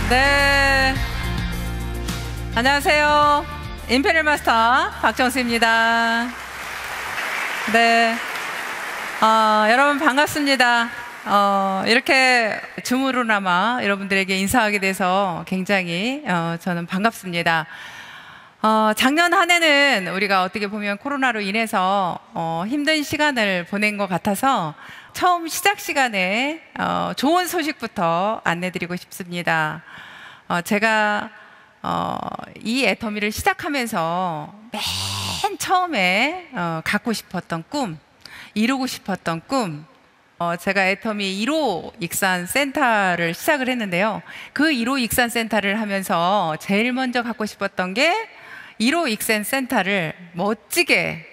네, 안녕하세요. 임페리얼 마스터 박정수입니다. 네, 여러분 반갑습니다. 이렇게 줌으로나마 여러분들에게 인사하게 돼서 굉장히 저는 반갑습니다. 작년 한 해는 우리가 어떻게 보면 코로나로 인해서 힘든 시간을 보낸 것 같아서 처음 시작 시간에 좋은 소식부터 안내드리고 싶습니다. 제가 이 애터미를 시작하면서 맨 처음에 갖고 싶었던 꿈, 이루고 싶었던 꿈, 제가 애터미 1호 익산 센터를 시작을 했는데요. 그 1호 익산 센터를 하면서 제일 먼저 갖고 싶었던 게 1호 익산 센터를 멋지게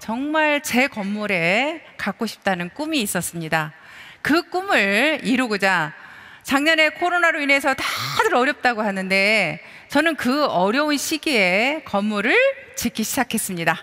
정말 제 건물에 갖고 싶다는 꿈이 있었습니다. 그 꿈을 이루고자 작년에 코로나로 인해서 다들 어렵다고 하는데 저는 그 어려운 시기에 건물을 짓기 시작했습니다.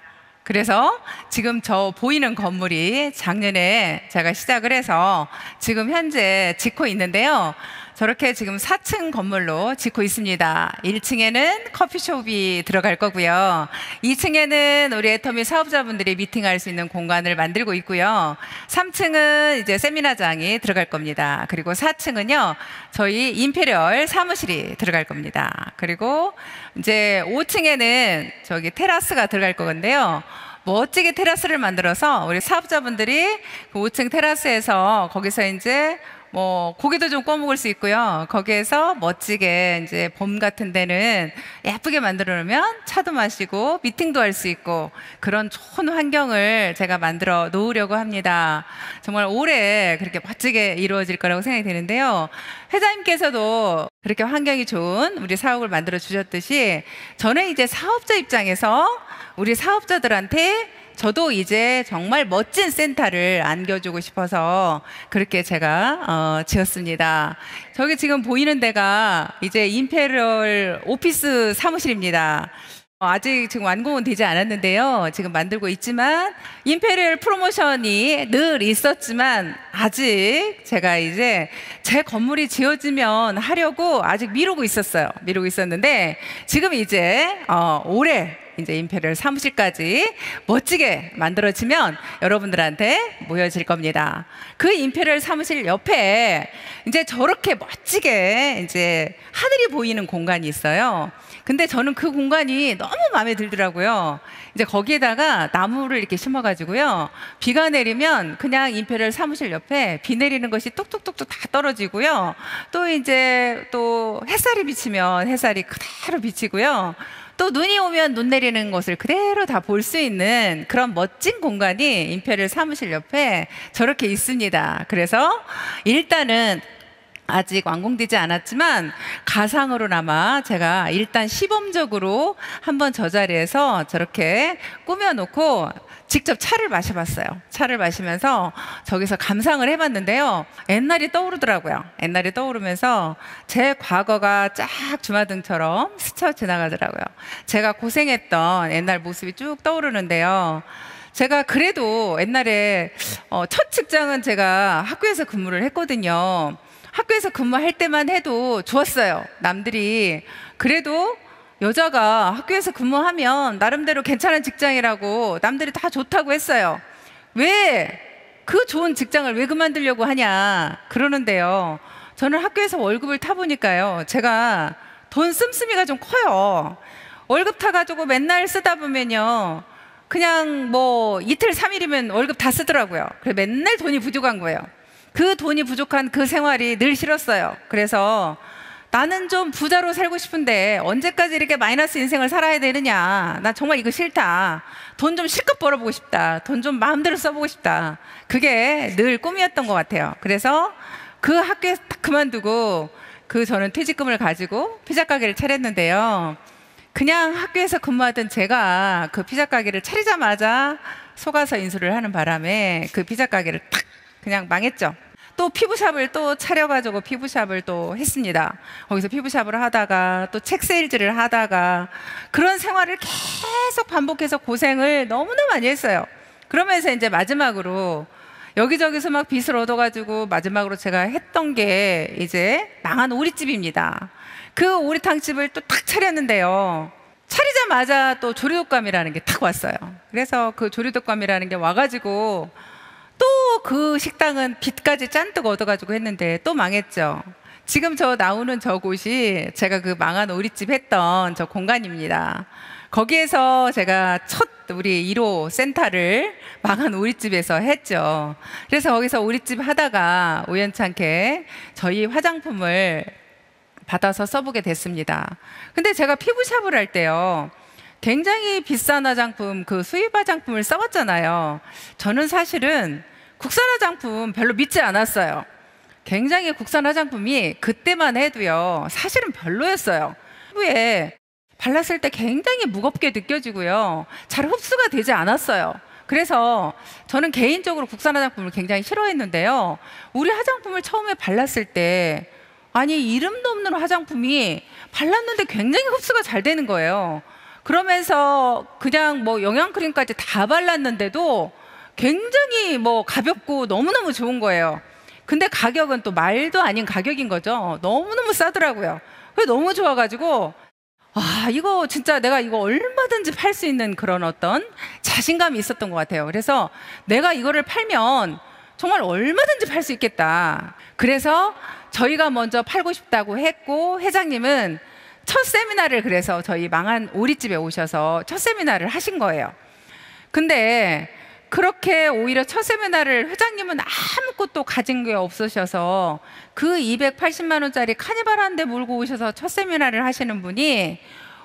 그래서 지금 저 보이는 건물이 작년에 제가 시작을 해서 지금 현재 짓고 있는데요. 저렇게 지금 4층 건물로 짓고 있습니다. 1층에는 커피숍이 들어갈 거고요. 2층에는 우리 애터미 사업자분들이 미팅할 수 있는 공간을 만들고 있고요. 3층은 이제 세미나장이 들어갈 겁니다. 그리고 4층은요, 저희 임페리얼 사무실이 들어갈 겁니다. 그리고 이제 5층에는 저기 테라스가 들어갈 건데요. 멋지게 테라스를 만들어서 우리 사업자분들이 그 5층 테라스에서 거기서 이제 고기도 좀 구워 먹을 수 있고요. 거기에서 멋지게 이제 봄 같은 데는 예쁘게 만들어 놓으면 차도 마시고 미팅도 할 수 있고 그런 좋은 환경을 제가 만들어 놓으려고 합니다. 정말 올해 그렇게 멋지게 이루어질 거라고 생각이 되는데요. 회장님께서도 그렇게 환경이 좋은 우리 사업을 만들어 주셨듯이 저는 이제 사업자 입장에서 우리 사업자들한테 저도 이제 정말 멋진 센터를 안겨주고 싶어서 그렇게 제가 지었습니다. 저기 지금 보이는 데가 이제 임페리얼 오피스 사무실입니다. 아직 지금 완공은 되지 않았는데요. 지금 만들고 있지만 임페리얼 프로모션이 늘 있었지만 아직 제가 이제 제 건물이 지어지면 하려고 아직 미루고 있었어요. 미루고 있었는데 지금 이제 올해 이제 임페리얼 사무실까지 멋지게 만들어지면 여러분들한테 모여질 겁니다. 그 임페리얼 사무실 옆에 이제 저렇게 멋지게 이제 하늘이 보이는 공간이 있어요. 근데 저는 그 공간이 너무 마음에 들더라고요. 이제 거기에다가 나무를 이렇게 심어가지고요. 비가 내리면 그냥 임페리얼 사무실 옆에 비 내리는 것이 뚝뚝뚝뚝 다 떨어지고요. 또 이제 또 햇살이 비치면 햇살이 그대로 비치고요. 또 눈이 오면 눈 내리는 것을 그대로 다 볼 수 있는 그런 멋진 공간이 임페리얼 사무실 옆에 저렇게 있습니다. 그래서 일단은 아직 완공되지 않았지만 가상으로나마 제가 일단 시범적으로 한번 저 자리에서 저렇게 꾸며놓고 직접 차를 마셔봤어요. 차를 마시면서 저기서 감상을 해봤는데요. 옛날이 떠오르더라고요. 옛날이 떠오르면서 제 과거가 쫙 주마등처럼 스쳐 지나가더라고요. 제가 고생했던 옛날 모습이 쭉 떠오르는데요. 제가 그래도 옛날에 첫 직장은 제가 학교에서 근무를 했거든요. 학교에서 근무할 때만 해도 좋았어요. 남들이 그래도 여자가 학교에서 근무하면 나름대로 괜찮은 직장이라고 남들이 다 좋다고 했어요. 왜 그 좋은 직장을 왜 그만두려고 하냐 그러는데요. 저는 학교에서 월급을 타보니까요. 제가 돈 씀씀이가 좀 커요. 월급 타가지고 맨날 쓰다 보면요. 그냥 이틀 3일이면 월급 다 쓰더라고요. 그래서 맨날 돈이 부족한 거예요. 그 돈이 부족한 그 생활이 늘 싫었어요. 그래서 나는 좀 부자로 살고 싶은데 언제까지 이렇게 마이너스 인생을 살아야 되느냐. 나 정말 이거 싫다. 돈 좀 실컷 벌어보고 싶다. 돈 좀 마음대로 써보고 싶다. 그게 늘 꿈이었던 것 같아요. 그래서 그 학교에서 딱 그만두고 저는 퇴직금을 가지고 피자 가게를 차렸는데요. 그냥 학교에서 근무하던 제가 그 피자 가게를 차리자마자 속아서 인수를 하는 바람에 그 피자 가게를 탁 그냥 망했죠. 또 피부샵을 또 차려가지고 피부샵을 또 했습니다. 거기서 피부샵을 하다가 또 책 세일즈를 하다가 그런 생활을 계속 반복해서 고생을 너무나 많이 했어요. 그러면서 이제 마지막으로 여기저기서 막 빚을 얻어가지고 마지막으로 제가 했던 게 이제 망한 오리집입니다. 그 오리탕집을 또 탁 차렸는데요. 차리자마자 또 조류독감이라는 게 탁 왔어요. 그래서 그 조류독감이라는 게 와가지고 또 그 식당은 빚까지 잔뜩 얻어가지고 했는데 또 망했죠. 지금 저 나오는 저 곳이 제가 그 망한 오리집 했던 저 공간입니다. 거기에서 제가 첫 우리 1호 센터를 망한 오리집에서 했죠. 그래서 거기서 오리집 하다가 우연찮게 저희 화장품을 받아서 써보게 됐습니다. 근데 제가 피부샵을 할 때요, 굉장히 비싼 화장품, 그 수입 화장품을 써봤잖아요. 저는 사실은 국산 화장품 별로 믿지 않았어요. 굉장히 국산 화장품이 그때만 해도요, 사실은 별로였어요. 피부에 발랐을 때 굉장히 무겁게 느껴지고요, 잘 흡수가 되지 않았어요. 그래서 저는 개인적으로 국산 화장품을 굉장히 싫어했는데요, 우리 화장품을 처음에 발랐을 때 아니 이름도 없는 화장품이 발랐는데 굉장히 흡수가 잘 되는 거예요. 그러면서 그냥 뭐 영양크림까지 다 발랐는데도 굉장히 뭐 가볍고 너무너무 좋은 거예요. 근데 가격은 또 말도 아닌 가격인 거죠. 너무너무 싸더라고요. 그래서 너무 좋아가지고 아, 이거 진짜 내가 이거 얼마든지 팔 수 있는 그런 어떤 자신감이 있었던 것 같아요. 그래서 내가 이거를 팔면 정말 얼마든지 팔 수 있겠다. 그래서 저희가 먼저 팔고 싶다고 했고, 회장님은 첫 세미나를 그래서 저희 망한 오리집에 오셔서 첫 세미나를 하신 거예요. 근데 그렇게 오히려 첫 세미나를 회장님은 아무것도 가진 게 없으셔서 그 280만 원짜리 카니발 한 대 몰고 오셔서 첫 세미나를 하시는 분이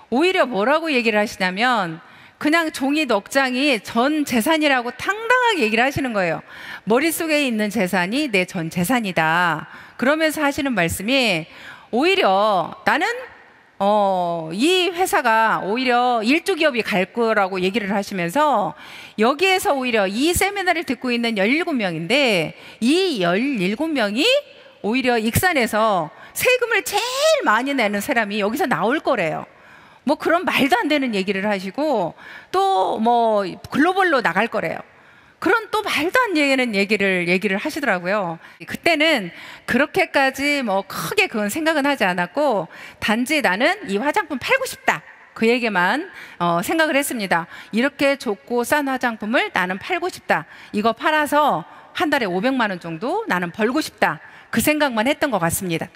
오히려 뭐라고 얘기를 하시냐면 그냥 종이 넉 장이 전 재산이라고 당당하게 얘기를 하시는 거예요. 머릿속에 있는 재산이 내 전 재산이다. 그러면서 하시는 말씀이 오히려 나는 이 회사가 오히려 일조기업이 갈 거라고 얘기를 하시면서 여기에서 오히려 이 세미나를 듣고 있는 17명인데 이 17명이 오히려 익산에서 세금을 제일 많이 내는 사람이 여기서 나올 거래요. 뭐 그런 말도 안 되는 얘기를 하시고 또 뭐 글로벌로 나갈 거래요. 그런 또 말도 안 되는 얘기를 하시더라고요. 그때는 그렇게까지 뭐 크게 그건 생각은 하지 않았고 단지 나는 이 화장품 팔고 싶다. 그 얘기만 생각을 했습니다. 이렇게 좋고 싼 화장품을 나는 팔고 싶다. 이거 팔아서 한 달에 500만 원 정도 나는 벌고 싶다. 그 생각만 했던 것 같습니다.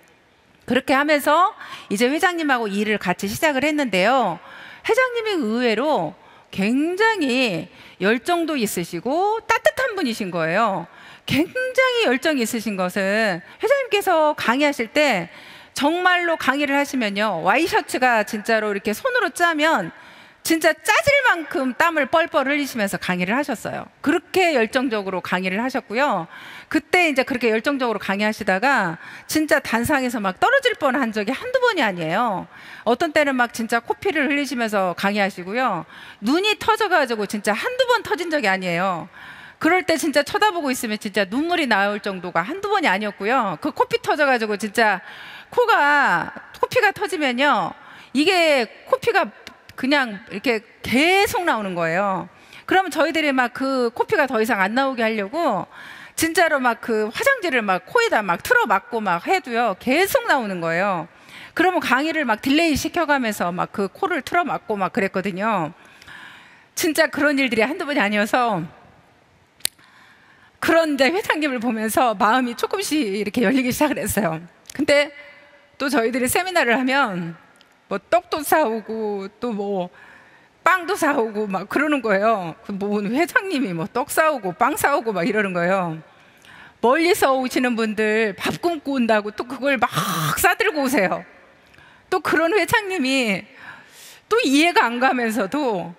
그렇게 하면서 이제 회장님하고 일을 같이 시작을 했는데요. 회장님이 의외로 굉장히 열정도 있으시고 따뜻한 분이신 거예요. 굉장히 열정이 있으신 것은 회장님께서 강의하실 때 정말로 강의를 하시면요, 와이셔츠가 진짜로 이렇게 손으로 짜면 진짜 짜질 만큼 땀을 뻘뻘 흘리시면서 강의를 하셨어요. 그렇게 열정적으로 강의를 하셨고요. 그때 이제 그렇게 열정적으로 강의하시다가 진짜 단상에서 막 떨어질 뻔한 적이 한두 번이 아니에요. 어떤 때는 막 진짜 코피를 흘리시면서 강의하시고요. 눈이 터져가지고 진짜 한두 번 터진 적이 아니에요. 그럴 때 진짜 쳐다보고 있으면 진짜 눈물이 나올 정도가 한두 번이 아니었고요. 그 코피 터져가지고 진짜 코피가 터지면요, 이게 코피가 그냥 이렇게 계속 나오는 거예요. 그러면 저희들이 막 그 코피가 더 이상 안 나오게 하려고 진짜로 막 그 화장지를 막 코에다 막 틀어 막고 막 해도요, 계속 나오는 거예요. 그러면 강의를 막 딜레이 시켜가면서 막 그 코를 틀어 막고 막 그랬거든요. 진짜 그런 일들이 한두 번이 아니어서 그런데 회장님을 보면서 마음이 조금씩 이렇게 열리기 시작을 했어요. 근데 또 저희들이 세미나를 하면 뭐 떡도 사오고 또 뭐 빵도 사오고 막 그러는 거예요. 뭐 회장님이 뭐 떡 사오고 빵 사오고 막 이러는 거예요. 멀리서 오시는 분들 밥 굶고 온다고 또 그걸 막 싸들고 오세요. 또 그런 회장님이 또 이해가 안 가면서도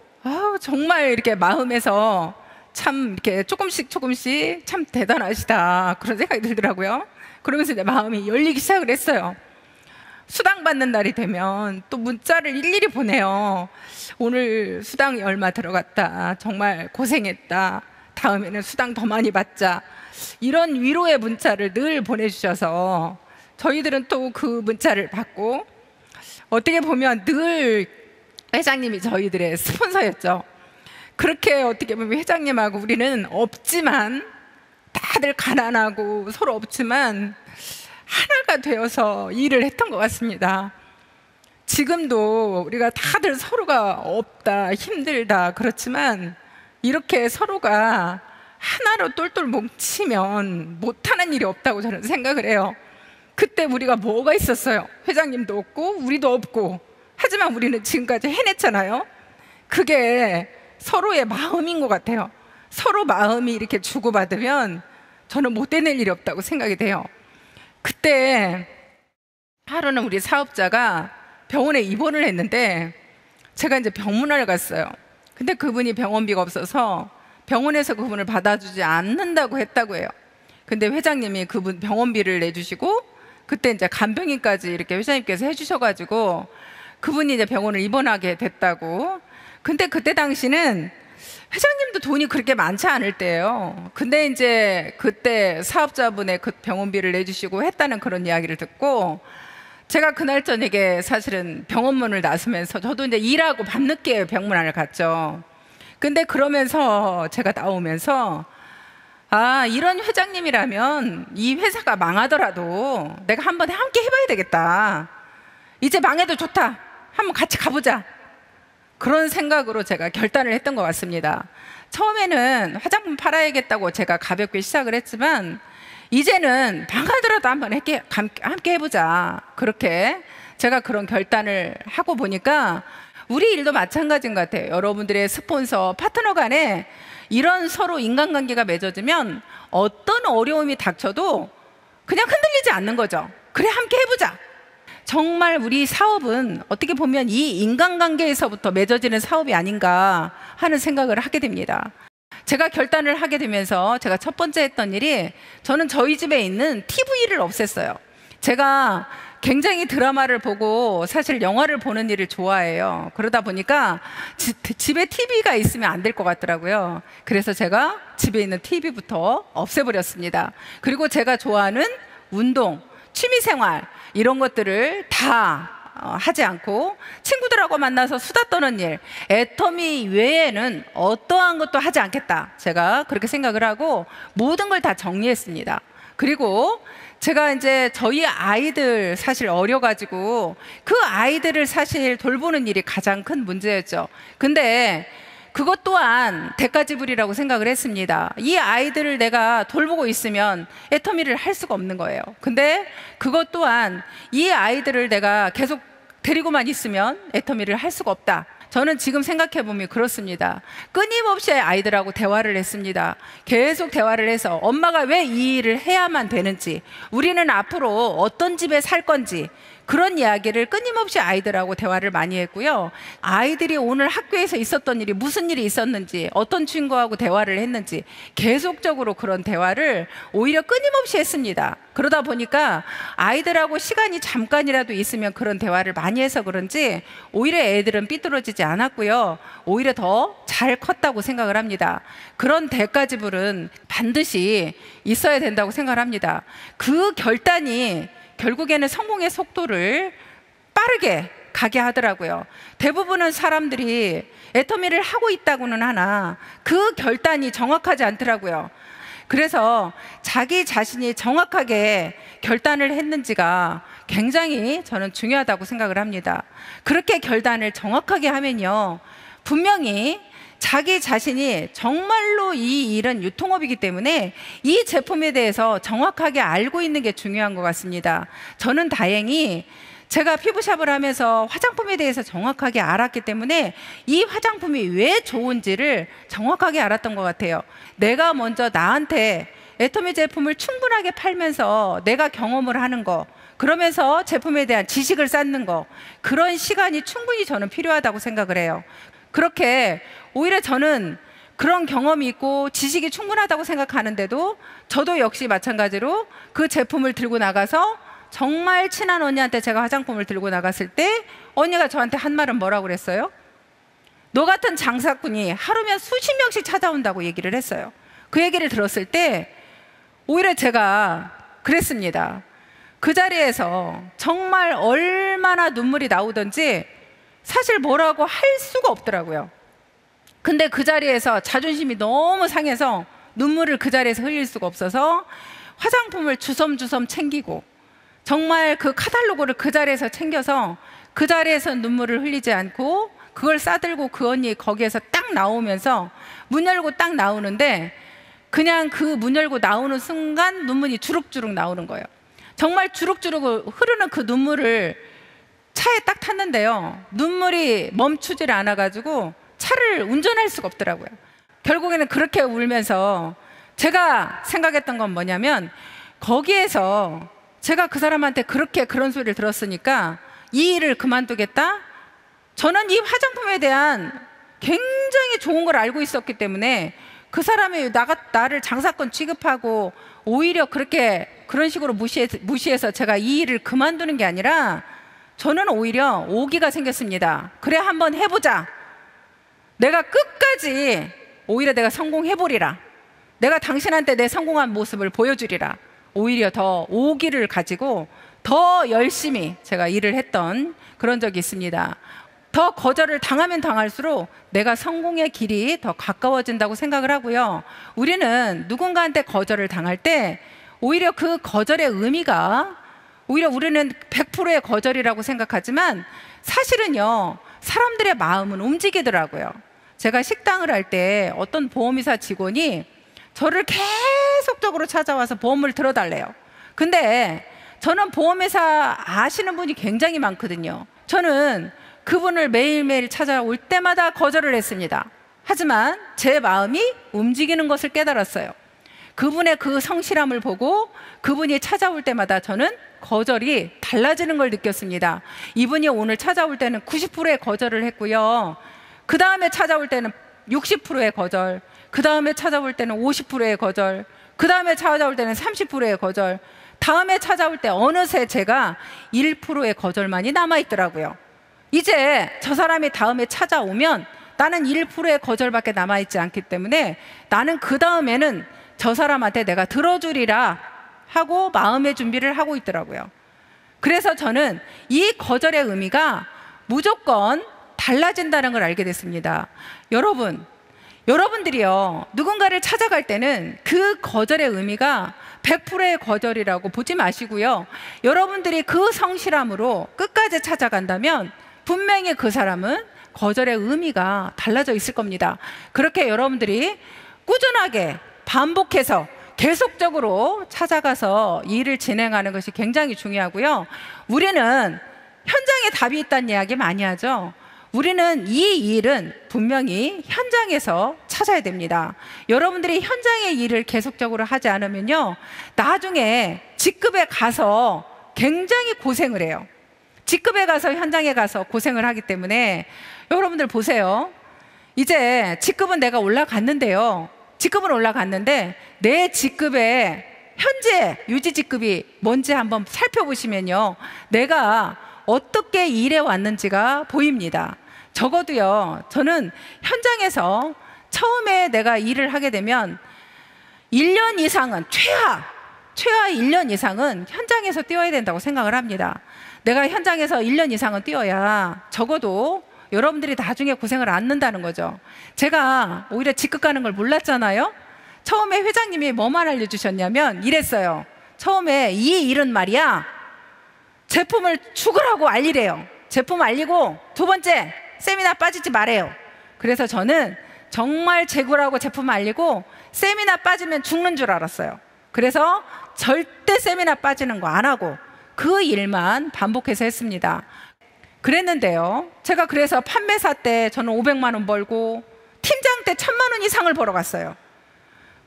정말 이렇게 마음에서 참 이렇게 조금씩 참 대단하시다 그런 생각이 들더라고요. 그러면서 내 마음이 열리기 시작을 했어요. 수당 받는 날이 되면 또 문자를 일일이 보내요. 오늘 수당이 얼마 들어갔다. 정말 고생했다. 다음에는 수당 더 많이 받자. 이런 위로의 문자를 늘 보내주셔서 저희들은 또 그 문자를 받고 어떻게 보면 늘 회장님이 저희들의 스폰서였죠. 그렇게 어떻게 보면 회장님하고 우리는 없지만 다들 가난하고 서로 없지만 하나가 되어서 일을 했던 것 같습니다. 지금도 우리가 다들 서로가 없다, 힘들다 그렇지만 이렇게 서로가 하나로 똘똘 뭉치면 못하는 일이 없다고 저는 생각을 해요. 그때 우리가 뭐가 있었어요? 회장님도 없고 우리도 없고, 하지만 우리는 지금까지 해냈잖아요. 그게 서로의 마음인 것 같아요. 서로 마음이 이렇게 주고받으면 저는 못 해낼 일이 없다고 생각이 돼요. 그때 하루는 우리 사업자가 병원에 입원을 했는데 제가 이제 병문안을 갔어요. 근데 그분이 병원비가 없어서 병원에서 그분을 받아주지 않는다고 했다고 해요. 근데 회장님이 그분 병원비를 내주시고, 그때 이제 간병인까지 이렇게 회장님께서 해주셔가지고 그분이 이제 병원을 입원하게 됐다고. 근데 그때 당시는 회장님도 돈이 그렇게 많지 않을 때예요. 근데 이제 그때 사업자분의 그 병원비를 내주시고 했다는 그런 이야기를 듣고, 제가 그날 저녁에 사실은 병원문을 나서면서 저도 이제 일하고 밤늦게 병문안을 갔죠. 근데 그러면서 제가 나오면서, 아, 이런 회장님이라면 이 회사가 망하더라도 내가 한번 함께 해봐야 되겠다. 이제 망해도 좋다. 한번 같이 가보자. 그런 생각으로 제가 결단을 했던 것 같습니다. 처음에는 화장품 팔아야겠다고 제가 가볍게 시작을 했지만 이제는 망하더라도 한번 함께 해보자. 그렇게 제가 그런 결단을 하고 보니까 우리 일도 마찬가지인 것 같아요. 여러분들의 스폰서, 파트너 간에 이런 서로 인간관계가 맺어지면 어떤 어려움이 닥쳐도 그냥 흔들리지 않는 거죠. 그래, 함께 해보자. 정말 우리 사업은 어떻게 보면 이 인간관계에서부터 맺어지는 사업이 아닌가 하는 생각을 하게 됩니다. 제가 결단을 하게 되면서 제가 첫 번째 했던 일이, 저는 저희 집에 있는 TV를 없앴어요. 제가 굉장히 드라마를 보고 사실 영화를 보는 일을 좋아해요. 그러다 보니까 집에 TV가 있으면 안 될 것 같더라고요. 그래서 제가 집에 있는 TV부터 없애버렸습니다. 그리고 제가 좋아하는 운동, 취미생활 이런 것들을 다 하지 않고 친구들하고 만나서 수다 떠는 일, 애터미 외에는 어떠한 것도 하지 않겠다. 제가 그렇게 생각을 하고 모든 걸 다 정리했습니다. 그리고 제가 이제 저희 아이들 사실 어려가지고 그 아이들을 사실 돌보는 일이 가장 큰 문제였죠. 근데 그것 또한 대가 지불이라고 생각을 했습니다. 이 아이들을 내가 돌보고 있으면 애터미를 할 수가 없는 거예요. 근데 그것 또한 이 아이들을 내가 계속 데리고만 있으면 애터미를 할 수가 없다. 저는 지금 생각해보면 그렇습니다. 끊임없이 아이들하고 대화를 했습니다. 계속 대화를 해서 엄마가 왜 이 일을 해야만 되는지, 우리는 앞으로 어떤 집에 살 건지, 그런 이야기를 끊임없이 아이들하고 대화를 많이 했고요. 아이들이 오늘 학교에서 있었던 일이 무슨 일이 있었는지, 어떤 친구하고 대화를 했는지 계속적으로 그런 대화를 오히려 끊임없이 했습니다. 그러다 보니까 아이들하고 시간이 잠깐이라도 있으면 그런 대화를 많이 해서 그런지 오히려 애들은 삐뚤어지지 않았고요. 오히려 더 잘 컸다고 생각을 합니다. 그런 대가 지불은 반드시 있어야 된다고 생각을 합니다. 그 결단이 결국에는 성공의 속도를 빠르게 가게 하더라고요. 대부분은 사람들이 애터미를 하고 있다고는 하나 그 결단이 정확하지 않더라고요. 그래서 자기 자신이 정확하게 결단을 했는지가 굉장히 저는 중요하다고 생각을 합니다. 그렇게 결단을 정확하게 하면요, 분명히 자기 자신이 정말로 이 일은 유통업이기 때문에 이 제품에 대해서 정확하게 알고 있는 게 중요한 것 같습니다. 저는 다행히 제가 피부샵을 하면서 화장품에 대해서 정확하게 알았기 때문에 이 화장품이 왜 좋은지를 정확하게 알았던 것 같아요. 내가 먼저 나한테 애터미 제품을 충분하게 팔면서 내가 경험을 하는 거, 그러면서 제품에 대한 지식을 쌓는 거, 그런 시간이 충분히 저는 필요하다고 생각을 해요. 그렇게 오히려 저는 그런 경험이 있고 지식이 충분하다고 생각하는데도 저도 역시 마찬가지로 그 제품을 들고 나가서 정말 친한 언니한테 제가 화장품을 들고 나갔을 때 언니가 저한테 한 말은 뭐라고 그랬어요? 너 같은 장사꾼이 하루면 수십 명씩 찾아온다고 얘기를 했어요. 그 얘기를 들었을 때 오히려 제가 그랬습니다. 그 자리에서 정말 얼마나 눈물이 나오던지 사실 뭐라고 할 수가 없더라고요. 근데 그 자리에서 자존심이 너무 상해서 눈물을 그 자리에서 흘릴 수가 없어서 화장품을 주섬주섬 챙기고 정말 그 카탈로그를 그 자리에서 챙겨서 그 자리에서 눈물을 흘리지 않고 그걸 싸들고 그 언니 거기에서 딱 나오면서 문 열고 딱 나오는데 그냥 그 문 열고 나오는 순간 눈물이 주룩주룩 나오는 거예요. 정말 주룩주룩 흐르는 그 눈물을 차에 딱 탔는데요, 눈물이 멈추질 않아가지고 차를 운전할 수가 없더라고요. 결국에는 그렇게 울면서 제가 생각했던 건 뭐냐면, 거기에서 제가 그 사람한테 그런 소리를 들었으니까 이 일을 그만두겠다? 저는 이 화장품에 대한 굉장히 좋은 걸 알고 있었기 때문에 그 사람이 나를 장사건 취급하고 오히려 그런 식으로 무시해서 제가 이 일을 그만두는 게 아니라 저는 오히려 오기가 생겼습니다. 그래, 한번 해보자. 내가 끝까지 오히려 내가 성공해보리라. 내가 당신한테 내 성공한 모습을 보여주리라. 오히려 더 오기를 가지고 더 열심히 제가 일을 했던 그런 적이 있습니다. 더 거절을 당하면 당할수록 내가 성공의 길이 더 가까워진다고 생각을 하고요. 우리는 누군가한테 거절을 당할 때 오히려 그 거절의 의미가, 오히려 우리는 100%의 거절이라고 생각하지만 사실은요, 사람들의 마음은 움직이더라고요. 제가 식당을 할 때 어떤 보험회사 직원이 저를 계속적으로 찾아와서 보험을 들어달래요. 근데 저는 보험회사 아시는 분이 굉장히 많거든요. 저는 그분을 매일매일 찾아올 때마다 거절을 했습니다. 하지만 제 마음이 움직이는 것을 깨달았어요. 그분의 그 성실함을 보고 그분이 찾아올 때마다 저는 거절이 달라지는 걸 느꼈습니다. 이분이 오늘 찾아올 때는 90%의 거절을 했고요, 그 다음에 찾아올 때는 60%의 거절, 그 다음에 찾아올 때는 50%의 거절, 그 다음에 찾아올 때는 30%의 거절, 다음에 찾아올 때 어느새 제가 1%의 거절만이 남아있더라고요. 이제 저 사람이 다음에 찾아오면 나는 1%의 거절밖에 남아있지 않기 때문에 나는 그 다음에는 저 사람한테 내가 들어주리라 하고 마음의 준비를 하고 있더라고요. 그래서 저는 이 거절의 의미가 무조건 달라진다는 걸 알게 됐습니다. 여러분들이요, 누군가를 찾아갈 때는 그 거절의 의미가 100%의 거절이라고 보지 마시고요, 여러분들이 그 성실함으로 끝까지 찾아간다면 분명히 그 사람은 거절의 의미가 달라져 있을 겁니다. 그렇게 여러분들이 꾸준하게 반복해서 계속적으로 찾아가서 일을 진행하는 것이 굉장히 중요하고요. 우리는 현장에 답이 있다는 이야기 많이 하죠. 우리는 이 일은 분명히 현장에서 찾아야 됩니다. 여러분들이 현장의 일을 계속적으로 하지 않으면요, 나중에 직급에 가서 굉장히 고생을 해요. 직급에 가서 현장에 가서 고생을 하기 때문에 여러분들 보세요. 이제 직급은 내가 올라갔는데요, 직급은 올라갔는데 내 직급의 현재 유지 직급이 뭔지 한번 살펴보시면요, 내가 어떻게 일해 왔는지가 보입니다. 적어도요, 저는 현장에서 처음에 내가 일을 하게 되면 1년 이상은 최하 1년 이상은 현장에서 뛰어야 된다고 생각을 합니다. 내가 현장에서 1년 이상은 뛰어야 적어도 여러분들이 나중에 고생을 않는다는 거죠. 제가 오히려 직급 가는 걸 몰랐잖아요. 처음에 회장님이 뭐만 알려주셨냐면 이랬어요. 처음에 이 일은 말이야, 제품을 죽으라고 알리래요. 제품 알리고 두 번째, 세미나 빠지지 말래요. 그래서 저는 정말 재구라고 제품 알리고 세미나 빠지면 죽는 줄 알았어요. 그래서 절대 세미나 빠지는 거 안 하고 그 일만 반복해서 했습니다. 그랬는데요, 제가 그래서 판매사 때 저는 500만 원 벌고 팀장 때 1000만 원 이상을 벌어갔어요.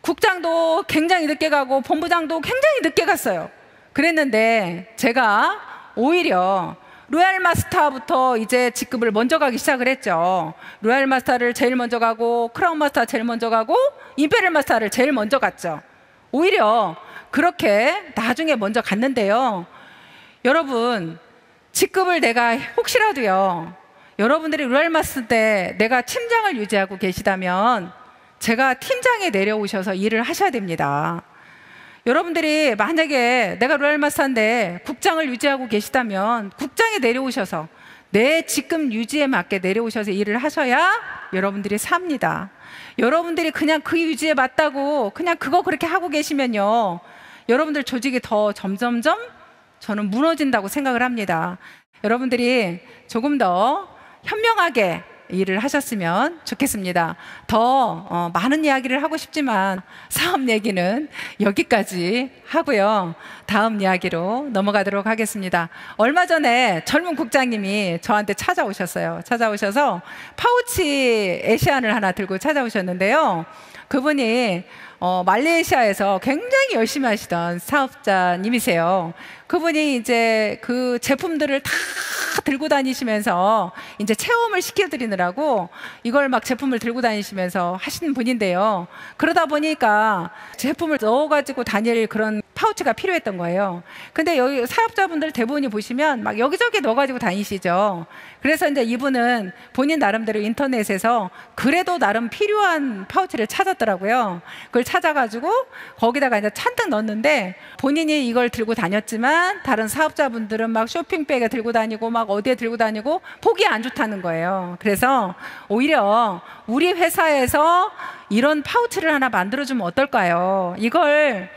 국장도 굉장히 늦게 가고 본부장도 굉장히 늦게 갔어요. 그랬는데 제가 오히려 로얄 마스터부터 이제 직급을 먼저 가기 시작을 했죠. 로얄 마스터를 제일 먼저 가고 크라운 마스터 제일 먼저 가고 임페리얼 마스터를 제일 먼저 갔죠. 오히려 그렇게 나중에 먼저 갔는데요, 여러분, 직급을 내가 혹시라도요, 여러분들이 로얄 마스터 때 내가 팀장을 유지하고 계시다면 제가 팀장에 내려오셔서 일을 하셔야 됩니다. 여러분들이 만약에 내가 로얄 마스터인데 국장을 유지하고 계시다면 국장에 내려오셔서 내 직급 유지에 맞게 내려오셔서 일을 하셔야 여러분들이 삽니다. 여러분들이 그냥 그 유지에 맞다고 그냥 그거 그렇게 하고 계시면요, 여러분들 조직이 더 점점점 저는 무너진다고 생각을 합니다. 여러분들이 조금 더 현명하게 일을 하셨으면 좋겠습니다. 더 많은 이야기를 하고 싶지만 사업 얘기는 여기까지 하고요. 다음 이야기로 넘어가도록 하겠습니다. 얼마 전에 젊은 국장님이 저한테 찾아오셨어요. 찾아오셔서 파우치 에시안을 하나 들고 찾아오셨는데요. 그분이 말레이시아에서 굉장히 열심히 하시던 사업자님이세요. 그분이 이제 그 제품들을 다 들고 다니시면서 이제 체험을 시켜드리느라고 이걸 막 제품을 들고 다니시면서 하시는 분인데요. 그러다 보니까 제품을 넣어가지고 다닐 그런 파우치가 필요했던 거예요. 근데 여기 사업자분들 대부분이 보시면 막 여기저기 넣어가지고 다니시죠. 그래서 이제 이분은 본인 나름대로 인터넷에서 그래도 나름 필요한 파우치를 찾았더라고요. 그걸 찾아가지고 거기다가 이제 잔뜩 넣었는데 본인이 이걸 들고 다녔지만 다른 사업자분들은 막 쇼핑백에 들고 다니고 막 어디에 들고 다니고 보기 안 좋다는 거예요. 그래서 오히려 우리 회사에서 이런 파우치를 하나 만들어주면 어떨까요? 이걸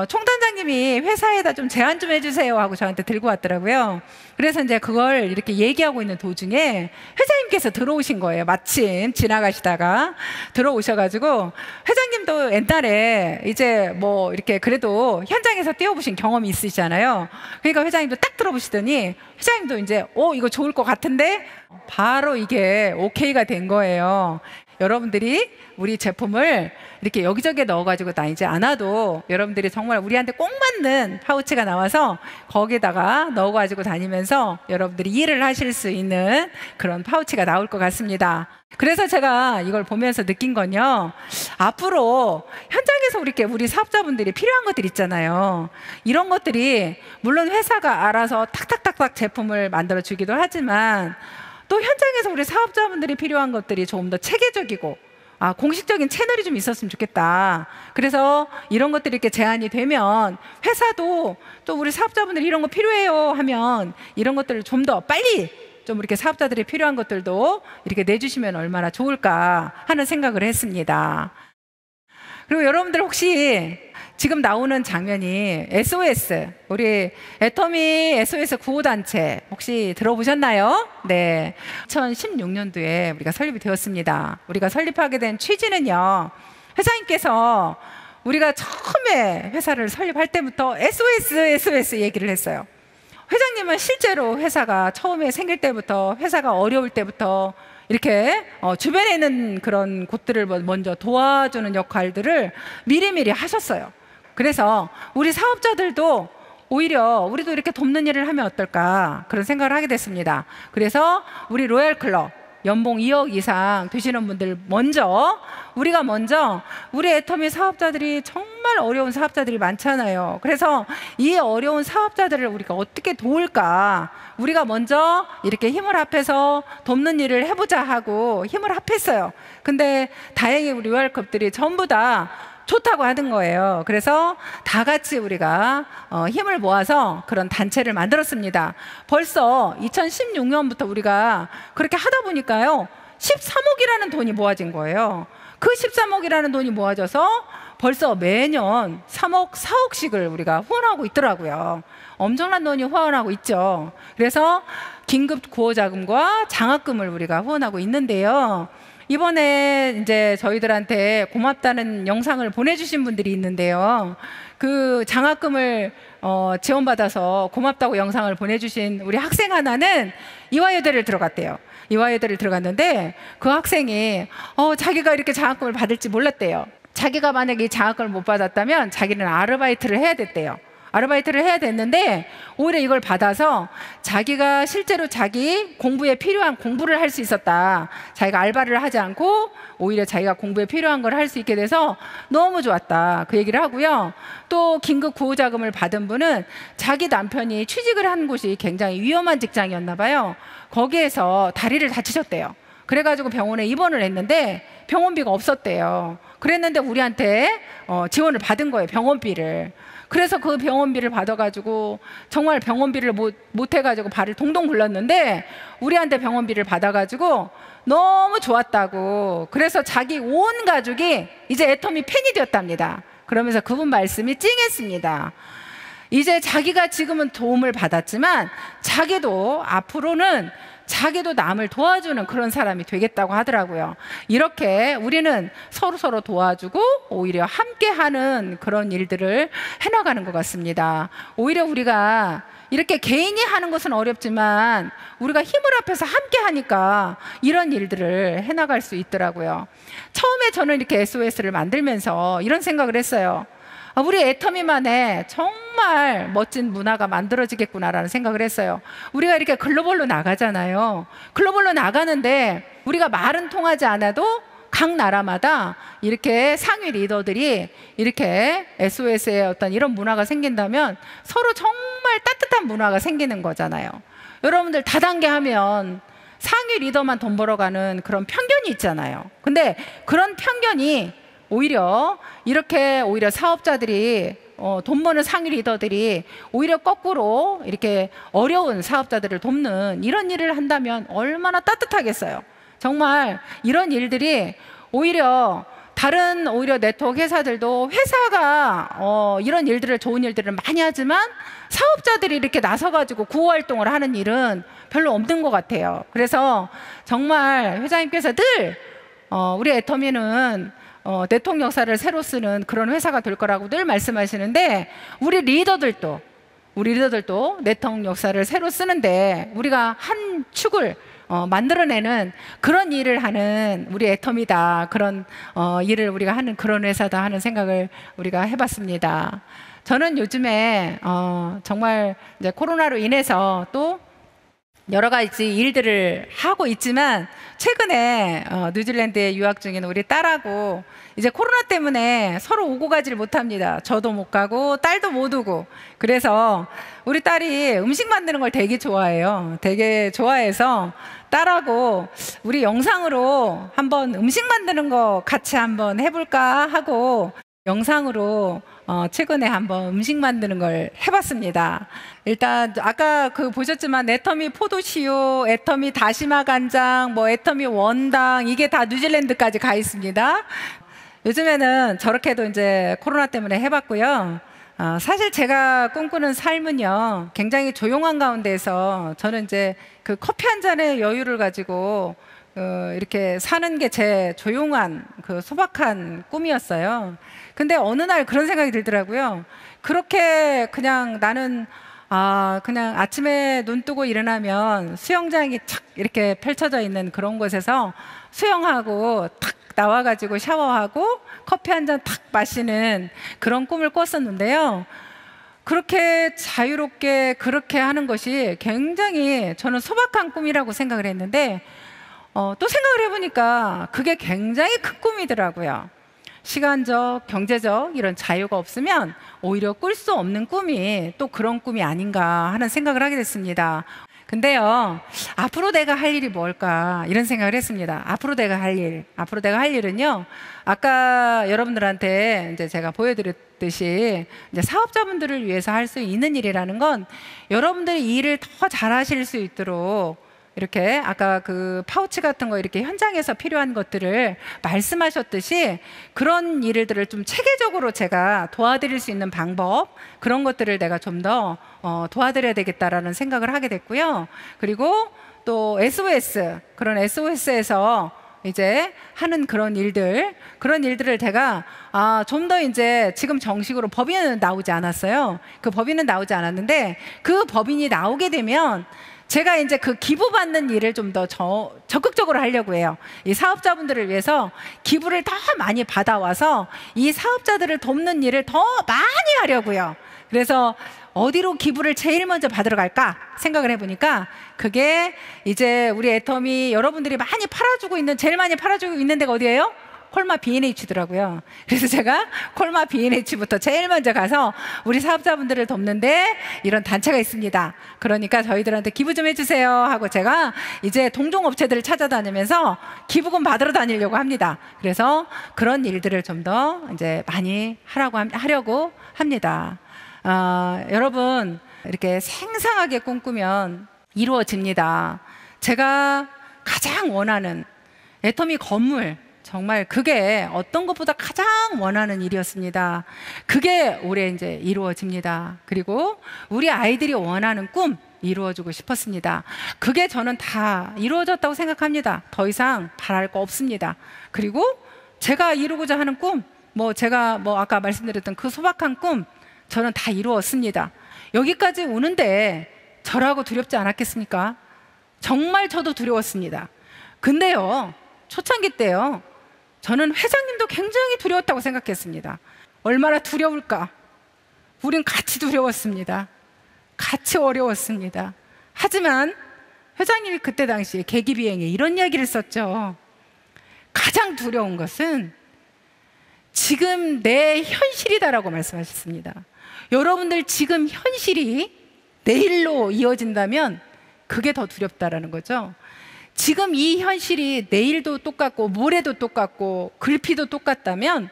총단장님이 회사에다 좀 제안 좀 해주세요 하고 저한테 들고 왔더라고요. 그래서 이제 그걸 이렇게 얘기하고 있는 도중에 회장님께서 들어오신 거예요. 마침 지나가시다가 들어오셔가지고, 회장님도 옛날에 이제 뭐 이렇게 그래도 현장에서 뛰어보신 경험이 있으시잖아요. 그러니까 회장님도 딱 들어보시더니 회장님도 이제 이거 좋을 것 같은데 바로 이게 오케이가 된 거예요. 여러분들이 우리 제품을 이렇게 여기저기에 넣어가지고 다니지 않아도 여러분들이 정말 우리한테 꼭 맞는 파우치가 나와서 거기다가 넣어가지고 다니면서 여러분들이 일을 하실 수 있는 그런 파우치가 나올 것 같습니다. 그래서 제가 이걸 보면서 느낀 건요, 앞으로 현장에서 우리 사업자분들이 필요한 것들 있잖아요. 이런 것들이 물론 회사가 알아서 탁탁탁탁 제품을 만들어 주기도 하지만 또 현장에서 우리 사업자분들이 필요한 것들이 조금 더 체계적이고 공식적인 채널이 좀 있었으면 좋겠다. 그래서 이런 것들이 이렇게 제안이 되면 회사도 또 우리 사업자분들이 이런 거 필요해요 하면 이런 것들을 좀 더 빨리 좀 이렇게 사업자들이 필요한 것들도 이렇게 내주시면 얼마나 좋을까 하는 생각을 했습니다. 그리고 여러분들 혹시 지금 나오는 장면이 SOS, 우리 애터미 SOS 구호단체 혹시 들어보셨나요? 네, 2016년도에 우리가 설립이 되었습니다. 우리가 설립하게 된 취지는요, 회장님께서 우리가 처음에 회사를 설립할 때부터 SOS 얘기를 했어요. 회장님은 실제로 회사가 처음에 생길 때부터, 회사가 어려울 때부터 이렇게 주변에 있는 그런 곳들을 먼저 도와주는 역할들을 미리미리 하셨어요. 그래서 우리 사업자들도 오히려 우리도 이렇게 돕는 일을 하면 어떨까 그런 생각을 하게 됐습니다. 그래서 우리 로얄클럽 연봉 2억 이상 되시는 분들 우리가 먼저 우리 애터미 사업자들이 정말 어려운 사업자들이 많잖아요. 그래서 이 어려운 사업자들을 우리가 어떻게 도울까, 우리가 먼저 이렇게 힘을 합해서 돕는 일을 해보자 하고 힘을 합했어요. 근데 다행히 우리 로얄클럽들이 전부 다 좋다고 하는 거예요. 그래서 다 같이 우리가 힘을 모아서 그런 단체를 만들었습니다. 벌써 2016년부터 우리가 그렇게 하다 보니까요, 13억이라는 돈이 모아진 거예요. 그 13억이라는 돈이 모아져서 벌써 매년 3억, 4억씩을 우리가 후원하고 있더라고요. 엄청난 돈이 후원하고 있죠. 그래서 긴급 구호자금과 장학금을 우리가 후원하고 있는데요. 이번에 이제 저희들한테 고맙다는 영상을 보내주신 분들이 있는데요. 그 장학금을 지원받아서 고맙다고 영상을 보내주신 우리 학생 하나는 이화여대를 들어갔대요. 이화여대를 들어갔는데 그 학생이 자기가 이렇게 장학금을 받을지 몰랐대요. 자기가 만약에 이 장학금을 못 받았다면 자기는 아르바이트를 해야 됐대요. 아르바이트를 해야 됐는데 오히려 이걸 받아서 자기가 실제로 자기 공부에 필요한 공부를 할 수 있었다. 자기가 알바를 하지 않고 오히려 자기가 공부에 필요한 걸 할 수 있게 돼서 너무 좋았다. 그 얘기를 하고요. 또 긴급 구호자금을 받은 분은 자기 남편이 취직을 한 곳이 굉장히 위험한 직장이었나 봐요. 거기에서 다리를 다치셨대요. 그래가지고 병원에 입원을 했는데 병원비가 없었대요. 그랬는데 우리한테 지원을 받은 거예요, 병원비를. 그래서 그 병원비를 받아가지고 정말 병원비를 못 해가지고 발을 동동 굴렀는데 우리한테 병원비를 받아가지고 너무 좋았다고, 그래서 자기 온 가족이 이제 애터미 팬이 되었답니다. 그러면서 그분 말씀이 찡했습니다. 이제 자기가 지금은 도움을 받았지만 자기도 앞으로는 자기도 남을 도와주는 그런 사람이 되겠다고 하더라고요. 이렇게 우리는 서로 도와주고 오히려 함께하는 그런 일들을 해나가는 것 같습니다. 오히려 우리가 이렇게 개인이 하는 것은 어렵지만 우리가 힘을 합해서 함께 하니까 이런 일들을 해나갈 수 있더라고요. 처음에 저는 이렇게 SOS를 만들면서 이런 생각을 했어요. 우리 애터미만의 정말 멋진 문화가 만들어지겠구나라는 생각을 했어요. 우리가 이렇게 글로벌로 나가잖아요. 글로벌로 나가는데 우리가 말은 통하지 않아도 각 나라마다 이렇게 상위 리더들이 이렇게 SOS의 어떤 이런 문화가 생긴다면 서로 정말 따뜻한 문화가 생기는 거잖아요. 여러분들 다단계 하면 상위 리더만 돈 벌어가는 그런 편견이 있잖아요. 근데 그런 편견이 오히려 사업자들이 돈 버는 상위 리더들이 오히려 거꾸로 이렇게 어려운 사업자들을 돕는 이런 일을 한다면 얼마나 따뜻하겠어요. 정말 이런 일들이 오히려 다른 네트워크 회사들도 회사가 이런 일들을 좋은 일들을 많이 하지만 사업자들이 이렇게 나서가지고 구호 활동을 하는 일은 별로 없는 것 같아요. 그래서 정말 회장님께서 늘 우리 애터미는 네트워크 역사를 새로 쓰는 그런 회사가 될 거라고 늘 말씀하시는데 우리 리더들도 네트워크 역사를 새로 쓰는데 우리가 한 축을 만들어내는 그런 일을 하는 우리 애터미다. 그런 일을 우리가 하는 그런 회사다 하는 생각을 우리가 해봤습니다. 저는 요즘에 정말 이제 코로나로 인해서 또 여러 가지 일들을 하고 있지만 최근에 뉴질랜드에 유학 중인 우리 딸하고 이제 코로나 때문에 서로 오고 가지를 못합니다. 저도 못 가고 딸도 못 오고. 그래서 우리 딸이 음식 만드는 걸 되게 좋아해요. 되게 좋아해서 딸하고 우리 영상으로 한번 음식 만드는 거 같이 한번 해볼까 하고 영상으로 최근에 한번 음식 만드는 걸 해봤습니다. 일단 아까 보셨지만 애터미 포도씨유, 애터미 다시마 간장, 애터미 원당 이게 다 뉴질랜드까지 가 있습니다. 요즘에는 저렇게도 이제 코로나 때문에 해봤고요. 사실 제가 꿈꾸는 삶은요 굉장히 조용한 가운데서 저는 이제 커피 한 잔의 여유를 가지고 이렇게 사는 게 제 조용한 소박한 꿈이었어요. 근데 어느 날 그런 생각이 들더라고요. 그렇게 그냥 나는 그냥 아침에 눈 뜨고 일어나면 수영장이 착 이렇게 펼쳐져 있는 그런 곳에서 수영하고 탁 나와가지고 샤워하고 커피 한 잔 탁 마시는 그런 꿈을 꿨었는데요. 그렇게 자유롭게 그렇게 하는 것이 굉장히 저는 소박한 꿈이라고 생각을 했는데 또 생각을 해보니까 그게 굉장히 큰 꿈이더라고요. 시간적, 경제적 이런 자유가 없으면 오히려 꿀 수 없는 꿈이 또 그런 꿈이 아닌가 하는 생각을 하게 됐습니다. 근데요, 앞으로 내가 할 일이 뭘까 이런 생각을 했습니다. 앞으로 내가 할 일은요, 아까 여러분들한테 이제 제가 보여드렸듯이 이제 사업자분들을 위해서 할 수 있는 일이라는 건 여러분들이 이 일을 더 잘하실 수 있도록 이렇게 아까 파우치 같은 거 이렇게 현장에서 필요한 것들을 말씀하셨듯이 그런 일들을 좀 체계적으로 제가 도와드릴 수 있는 방법 그런 것들을 내가 좀 더 도와드려야 되겠다라는 생각을 하게 됐고요. 그리고 또 그런 SOS에서 이제 하는 그런 일들을 제가 좀 더 이제 지금 정식으로 법인은 나오지 않았어요. 그 법인은 나오지 않았는데 그 법인이 나오게 되면 제가 이제 기부받는 일을 좀 더 적극적으로 하려고 해요. 이 사업자분들을 위해서 기부를 더 많이 받아와서 이 사업자들을 돕는 일을 더 많이 하려고요. 그래서 어디로 기부를 제일 먼저 받으러 갈까 생각을 해보니까 그게 이제 우리 애터미 여러분들이 제일 많이 팔아주고 있는 데가 어디예요? 콜마 B&H더라고요. 그래서 제가 콜마 B&H부터 제일 먼저 가서 우리 사업자분들을 돕는데 이런 단체가 있습니다. 그러니까 저희들한테 기부 좀 해주세요 하고 제가 이제 동종업체들을 찾아다니면서 기부금 받으러 다니려고 합니다. 그래서 그런 일들을 좀 더 이제 많이 하려고 합니다. 여러분 이렇게 생생하게 꿈꾸면 이루어집니다. 제가 가장 원하는 애터미 건물, 정말 그게 어떤 것보다 가장 원하는 일이었습니다. 그게 올해 이제 이루어집니다. 그리고 우리 아이들이 원하는 꿈 이루어주고 싶었습니다. 그게 저는 다 이루어졌다고 생각합니다. 더 이상 바랄 거 없습니다. 그리고 제가 이루고자 하는 꿈, 제가 아까 말씀드렸던 그 소박한 꿈, 저는 다 이루었습니다. 여기까지 오는데 저라고 두렵지 않았겠습니까? 정말 저도 두려웠습니다. 근데요, 초창기 때요, 저는 회장님도 굉장히 두려웠다고 생각했습니다. 얼마나 두려울까? 우린 같이 두려웠습니다. 같이 어려웠습니다. 하지만 회장님이 그때 당시에 계기비행에 이런 이야기를 썼죠. 가장 두려운 것은 지금 내 현실이다라고 말씀하셨습니다. 여러분들 지금 현실이 내일로 이어진다면 그게 더 두렵다라는 거죠. 지금 이 현실이 내일도 똑같고 모레도 똑같고 글피도 똑같다면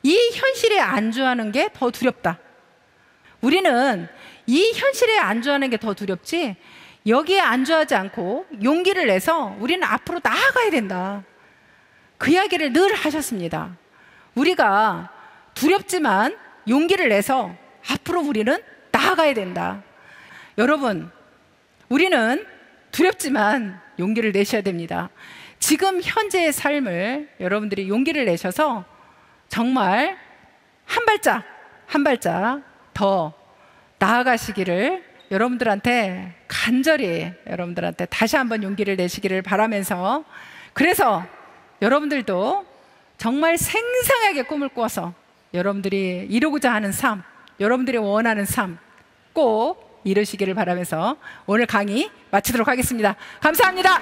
이 현실에 안주하는 게 더 두렵다. 우리는 이 현실에 안주하는 게 더 두렵지 여기에 안주하지 않고 용기를 내서 우리는 앞으로 나아가야 된다. 그 이야기를 늘 하셨습니다. 우리가 두렵지만 용기를 내서 앞으로 우리는 나아가야 된다. 여러분, 우리는 두렵지만 용기를 내셔야 됩니다. 지금 현재의 삶을 여러분들이 용기를 내셔서 정말 한 발짝 한 발짝 더 나아가시기를 여러분들한테 간절히 여러분들한테 다시 한번 용기를 내시기를 바라면서, 그래서 여러분들도 정말 생생하게 꿈을 꿔서 여러분들이 이루고자 하는 삶, 여러분들이 원하는 삶 꼭 이루시기를 바라면서 오늘 강의 마치도록 하겠습니다. 감사합니다.